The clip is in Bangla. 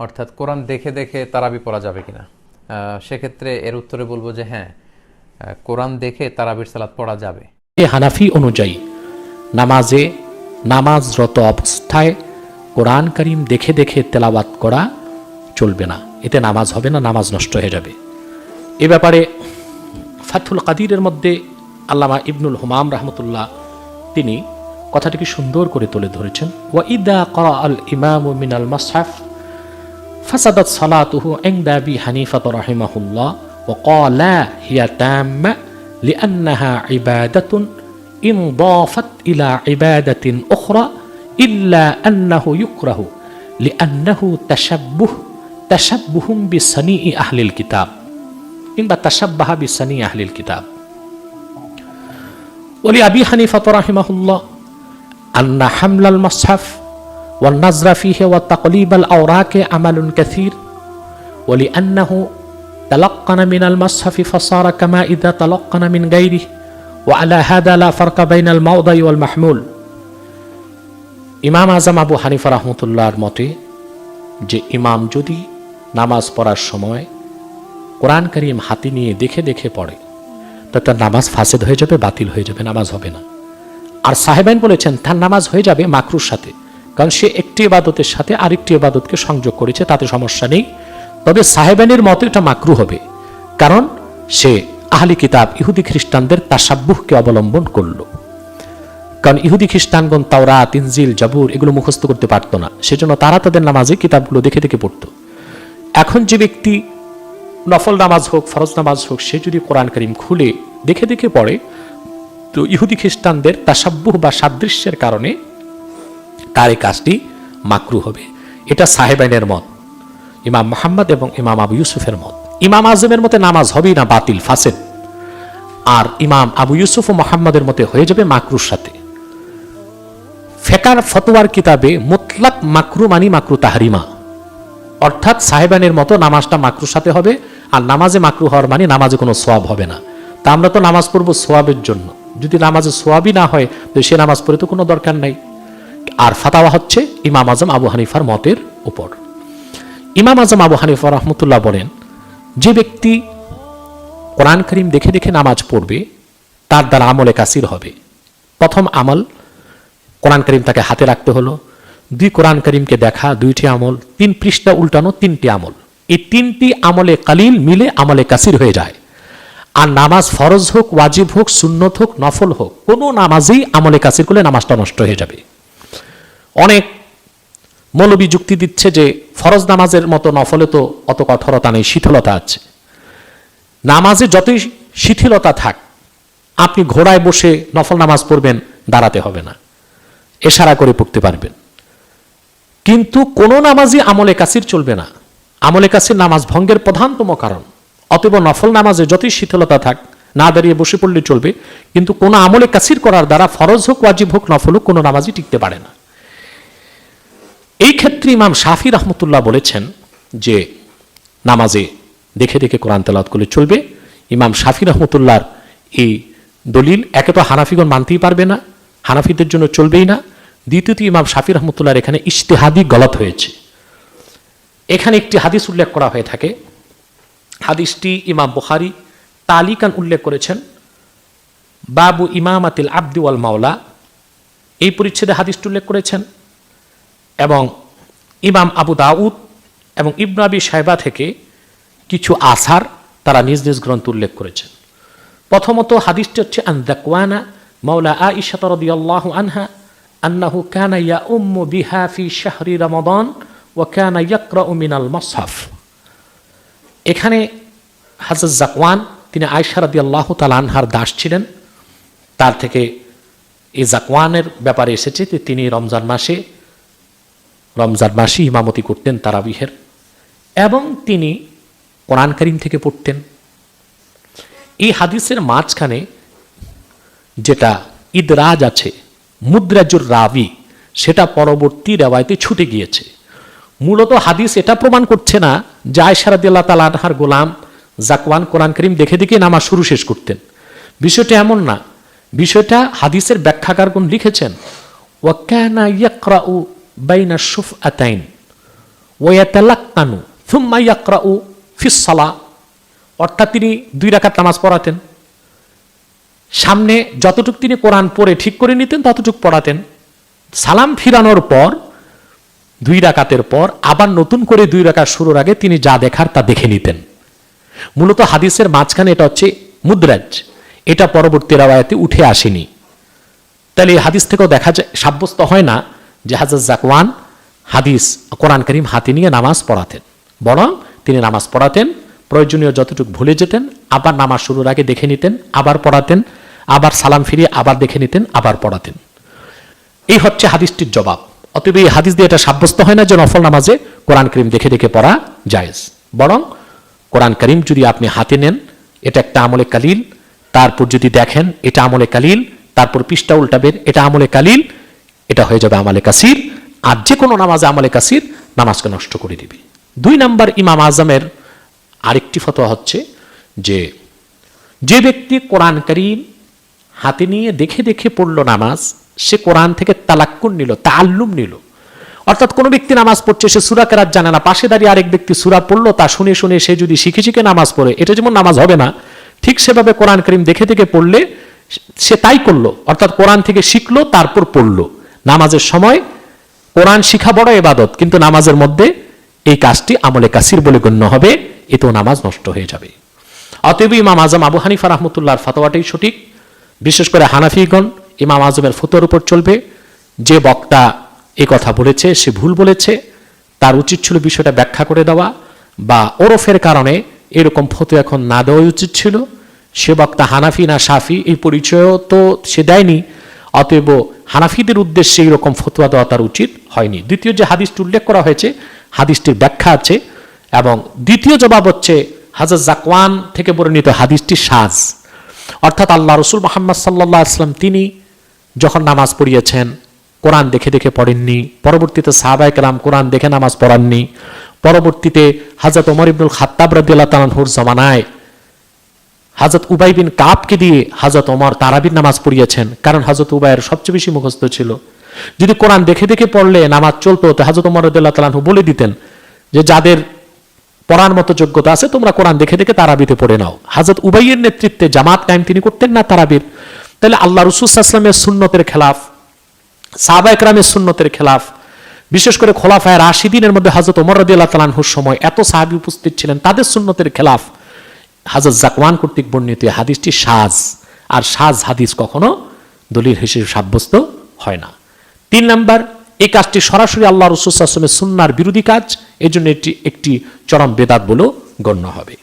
অর্থাৎ কোরআন দেখে দেখে তারাবি পড়া যাবে কিনা। সেক্ষেত্রে এর উত্তরে বলবো যে হ্যাঁ, কোরআন দেখে তারাবির সালাত পড়া যাবে। হানাফি অনুযায়ী নামাজরত অবস্থায় কোরআন কারীম দেখে দেখে তেলাওয়াত করা চলবে না, এতে নামাজ হবে না, নামাজ নষ্ট হয়ে যাবে। এ ব্যাপারে ফাথুল কাদিরের মধ্যে আল্লামা ইবনুল হুমাম রাহমাতুল্লাহ তিনি কথাটিকে সুন্দর করে তুলে ধরেছেন। ওয়া ইদা ক্বারা আল ইমামু মিনাল মাসহাফ ফাসাদাত সালাতুহু ইনদা আবি হানিফা রাহিমাহুল্লাহ ওয়া ক্বালা হিয়া তাম্মা লিআন্নাহা ইবাদাতুন ইনদাফাত ইলা ইবাদাতিন উখরা ইল্লা আন্নাহু ইউকরাহু লিআন্নাহু তাশাব্বুহুম বিসানিই আহলিল কিতাব কিংবা তাশাব্বাহা বিসানিই আহলিল কিতাব। ولأبي حنيفة رحمه الله أن حمل المصحف والنظر فيه وتقليب الأوراق عمل كثير ولأنه تلقن من المصحف فصار كما إذا تلقن من غيره وعلى هذا لا فرق بين الموضع والمحمول। ইমাম আজম আবু হানিফা রাহমাতুল্লাহর মতে যে ইমাম যদি নামাজ পড়ার সময় কোরআন কারীম হাতে নিয়ে দেখে দেখে পড়ে তো তার নামাজ ফাসেদ হয়ে যাবে, বাতিল হয়ে যাবে, নামাজ হবে না। আর সাহেবাইন বলেছেন তার নামাজ হয়ে যাবে মাকরুর সাথে, কারণ সে একটি ইবাদতের সাথে আরেকটি ইবাদতকে সংযোগ করেছে, তাতে সমস্যা নেই। তবে সাহেবাইনের মতে এটা মাকরু হবে, কারণ সে আহলি কিতাব ইহুদি খ্রিস্টানদের তাসাব্বুহকে অবলম্বন করল। কারণ ইহুদি খ্রিস্টানগণ তাওরাত, ইনজিল, জাবুর এগুলো মুখস্থ করতে পারত না, সেজন্য তারা তাদের নামাজে কিতাবগুলো দেখে দেখে পড়ত। এখন যে ব্যক্তি নফল নামাজ হোক, ফরজ নামাজ হোক, সে যদি কোরআন কারীম খুলে দেখে দেখে পড়ে তো ইহুদি খ্রিস্টানদের তাসাব্বুহ বা সাদৃশ্যের কারণে তার এই কাজটি মাকরু হবে। এটা সাহেবাইনের মত, ইমাম মুহাম্মদ এবং ইমাম আবু ইউসুফের মত। ইমাম আজমের মতে নামাজ হবেই না, বাতিল, ফাসেদ। আর ইমাম আবু ইউসুফ ও মুহাম্মদের মতে হয়ে যাবে মাকরুর সাথে। ফেকার ফতোয়ার কিতাবে মুতলাক মাকরু মানি মাকরু তাহরিমা, অর্থাৎ সাহেবানের মতো নামাজটা মাকরুর সাথে হবে, আর নামাজে মাকরু হওয়ার মানে নামাজে কোনো সোয়াব হবে না। তা আমরা তো নামাজ পড়বো সোয়াবের জন্য, যদি নামাজে সোয়াবই না হয় তো সে নামাজ পড়ে তো কোনো দরকার নাই। আর ফাতাওয়া হচ্ছে ইমাম আজম আবু হানিফার মতের উপর। ইমাম আজম আবু হানিফা রাহমাতুল্লাহ বলেন যে ব্যক্তি কোরআন কারীম দেখে দেখে নামাজ পড়বে তার দ্বারা আমলে কাসির হবে। প্রথম আমল, কোরআন কারীম তাকে হাতে রাখতে হলো। 2 কোরআন কারীমকে দেখা, 2টি আমল। 3 পৃষ্ঠা উল্টানো, 3টি আমল। এই 3টি আমলে কালিল মিলে আমলে কাসির হয়ে যায়। আর নামাজ ফরজ হোক, ওয়াজিব হোক, সুন্নত হোক, নফল হোক, কোনো নামাজেই আমলে কাসির করলে নামাজটা নষ্ট হয়ে যাবে। অনেক মৌলবী যুক্তি দিচ্ছে যে ফরজ নামাজের মতো নফলে তো অত কঠোরতা নেই, শিথিলতা আছে। নামাজে যতই শিথিলতা থাক, আপনি ঘোড়ায় বসে নফল নামাজ পড়বেন, দাঁড়াতে হবে না, ইশারা করে পড়তে পারবেন। কিন্তু কোন নামাজই আমলে কাসির চলবে না। আমলে কাসির নামাজ ভঙ্গের প্রধানতম কারণ। অতএব নফল নামাজে যতই শিথিলতা থাক, না দাঁড়িয়ে বসে পড়লে চলবে, কিন্তু কোন আমলে কাসির করার দ্বারা ফরজ হোক, ওয়াজিব হোক, নফল হোক, কোনো নামাজই টিকতে পারে না। এই ক্ষেত্রে ইমাম শাফি রাহমাতুল্লাহ বলেছেন যে নামাজে দেখে দেখে কোরআন তেলাওয়াত করলে চলবে। ইমাম শাফি রাহমাতুল্লাহর এই দলিল একে তো হানাফিগণ মানতেই পারবে না, হানাফিদের জন্য চলবেই না। দ্বিতীয়ত ইমাম শাফি রাহমাতুল্লাহর এখানে ইজতিহাদি গলত হয়েছে। এখানে একটি হাদিস উল্লেখ করা হয়ে থাকে, হাদিসটি ইমাম বুখারী তালিকান উল্লেখ করেছেন, বাবু ইমামাতিল আবদি ওয়াল মাওলা, এই পরিচ্ছেদে হাদিসটি উল্লেখ করেছেন। এবং ইমাম আবু দাউদ এবং ইবনে আবি শাইবা থেকে কিছু আসার তারা নিজ নিজ গ্রন্থ উল্লেখ করেছেন। প্রথমত হাদিসটি হচ্ছে আন যাকওয়ানা মাওলা আয়েশা রাদিয়াল্লাহু আনহা আন্নাহু কানা ইয়াউম্মু বিহা ফি শাহরি রমাদান ওয়া কানা ইয়াকরাউ মিনাল মুসহাফ। এখানে হযরত যাকওয়ান তিনি আয়েশা রাদিয়াল্লাহু তাআলা আনহার দাস ছিলেন। তার থেকে এই যাকওয়ানের ব্যাপারে এসেছে যে তিনি রমজান মাসে ইমামতি করতেন তারাবিহের, এবং তিনি কোরআন কারীম থেকে পড়তেন। এই হাদিসের মাঝখানে যেটা ইদরাজ আছে, মুদ্রাজুর রাবি, সেটা পরবর্তী রেওয়ায়েতে ছুটে গিয়েছে। মূলত হাদিস এটা প্রমাণ করছে না যে আয়েশা রাদিয়াল্লাহু তাআলা আনহার গোলাম যাকওয়ান কোরআন কারীম দেখে দেখে নামাজ শেষ করতেন। বিষয়টা এমন না। বিষয়টা হাদিসের ব্যাখ্যাকারগণ লিখেছেন ওয়া কানা ইয়াকরাউ বাইনা শুফআতাইন ওয়াতালাক্কানু সুম্মা ইয়াকরাউ ফিস সালাহ, অর্থাৎ তিনি 2 রাকাত নামাজ পড়াতেন, সামনে যতটুকু তিনি কোরআন পড়ে ঠিক করে নিতেন ততটুকু পড়াতেন, সালাম ফিরানোর পর 2 রাকাতের পর আবার নতুন করে 2 রাকাত শুরুর আগে তিনি যা দেখার তা দেখে নিতেন। মূলত হাদিসের মাঝখানে এটা হচ্ছে মুদ্রাজ, এটা পরবর্তী রাওয়ায়াতে উঠে আসেনি। তাহলে এই হাদিস থেকেও দেখা যায়, সাব্যস্ত হয় না যে হযরত যাকওয়ান হাদিস কোরআন কারীম হাতে নিয়ে নামাজ পড়াতেন, বরং তিনি নামাজ পড়াতেন, প্রয়োজনীয় যতটুকু ভুলে যেতেন আবার নামাজ শুরুর আগে দেখে নিতেন, আবার পড়াতেন, আবার সালাম ফিরিয়ে আবার দেখে নিতেন, আবার পড়াতেন। এই হচ্ছে হাদিসটির জবাব। অতএব এই হাদিস দিয়ে এটা সাব্যস্ত হয় না যে নফল নামাজে কোরআন কারীম দেখে দেখে পড়া জায়েজ, বরং কোরআন কারীম যদি আপনি হাতে নেন এটা একটা আমলে কালিল, তারপর যদি দেখেন এটা আমলে কালিল, তারপর পৃষ্ঠা উল্টাবেন এটা আমলে কালিল, এটা হয়ে যাবে আমলে কাসির। আর যে কোনো নামাজে আমলে কাসির নামাজকে নষ্ট করে দিবে। 2 নম্বর ইমাম আজমের আরেকটি ফতোয়া হচ্ছে যে ব্যক্তি কোরআন কারীম হাতে নিয়ে দেখে দেখে পড়লো নামাজ, সে কোরআন থেকে তালাক্কুন নিল, তাআল্লুম নিল। অর্থাৎ কোনো ব্যক্তি নামাজ পড়ছে, সে সূরা কেরাত জানে না, পাশে দাঁড়িয়ে আরেক ব্যক্তি সূরা পড়লো, তা শুনে শুনে সে যদি শিখে শিখে নামাজ পড়ে, এটা যেমন নামাজ হবে না, ঠিক সেভাবে কোরআন কারীম দেখে দেখে পড়লে সে তাই করলো, অর্থাৎ কোরআন থেকে শিখলো তারপর পড়লো। নামাজের সময় কোরআন শিখা বড় ইবাদত, কিন্তু নামাজের মধ্যে এই কাজটি আমলে কাসির বলে গণ্য হবে, এতেও নামাজ নষ্ট হয়ে যাবে। অতএব ইমাম আজম আবু হানিফা রাহমাতুল্লাহর ফতোয়াটাই সঠিক। বিশেষ করে হানাফিগণ ইমাম আজমের ফতোয়ার উপর চলবে। যে বক্তা এই কথা বলেছে সে ভুল বলেছে, তার উচিত ছিল বিষয়টা ব্যাখ্যা করে দেওয়া, বা ওরফের কারণে এরকম ফতোয়া এখন না দেওয়া উচিত ছিল। সে বক্তা হানাফি না শাফি এই পরিচয়ও তো সে দেয়নি, অতএব হানাফিদের উদ্দেশ্যে এইরকম ফতোয়া দেওয়া তার উচিত হয়নি। দ্বিতীয় যে হাদিসটি উল্লেখ করা হয়েছে, হাদিসটির ব্যাখ্যা আছে, এবং দ্বিতীয় জবাব হচ্ছে হযরত যাকওয়ান থেকে বর্ণিত হাদিসটি শায, অর্থাৎ আল্লাহ রাসূল মুহাম্মদ সাল্লাল্লাহু আলাইহি ওয়াসাল্লাম তিনি যখন নামাজ পড়িয়েছেন কোরআন দেখে দেখে পড়েননি, পরবর্তীতে সাহাবায়ে কেরাম কোরআন দেখে নামাজ পড়াননি, পরবর্তীতে হযরত ওমর ইবনুল খাত্তাব রাদিয়াল্লাহু তাআলা আনহুর জামানায় হযরত উবাই বিন কাবকে দিয়ে হযরত ওমর তারাবির নামাজ পড়িয়েছেন, কারণ হযরত উবাইয়ের সবচেয়ে বেশি মুখস্থ ছিল। যদি কোরআন দেখে দেখে পড়লে নামাজ চলতো, তো হযরত ওমর রাদিয়াল্লাহু তাআলা আনহু বলে দিতেন যে যাদের পড়ার মতো যোগ্যতা আছে তোমরা কোরআন দেখে দেখে তারাবিতে পড়ে নাও। হযরত উবাইয়ের নেতৃত্বে জামাত কায়েম তিনি করতেন না তারাবির। তাহলে আল্লাহ রাসূল সাল্লাল্লাহু আলাইহি ওয়াসাল্লামের সুন্নতের খেলাফ, সাহাবায়ে কেরামের সুন্নতের খেলাফ, বিশেষ করে খোলাফায়ে রাশিদিনের মধ্যে হযরত ওমর রাদিয়াল্লাহু তাআলা আনহুর সময় এত সাহাবী উপস্থিত ছিলেন, তাদের সুন্নতের খেলাফ হযরত যাকওয়ান কর্তৃক বর্ণিত হাদিসটি শায, আর শায হাদিস কখনো দলিল হিসেবে সাব্যস্ত হয় না। 3 নাম্বার, এই কাজটি সরাসরি আল্লাহ রাসূল সাল্লাল্লাহু আলাইহি ওয়াসাল্লামের সুন্নাহর বিরোধী কাজ, এজন্য এটি একটি চরম বেদাত বলে গণ্য হবে।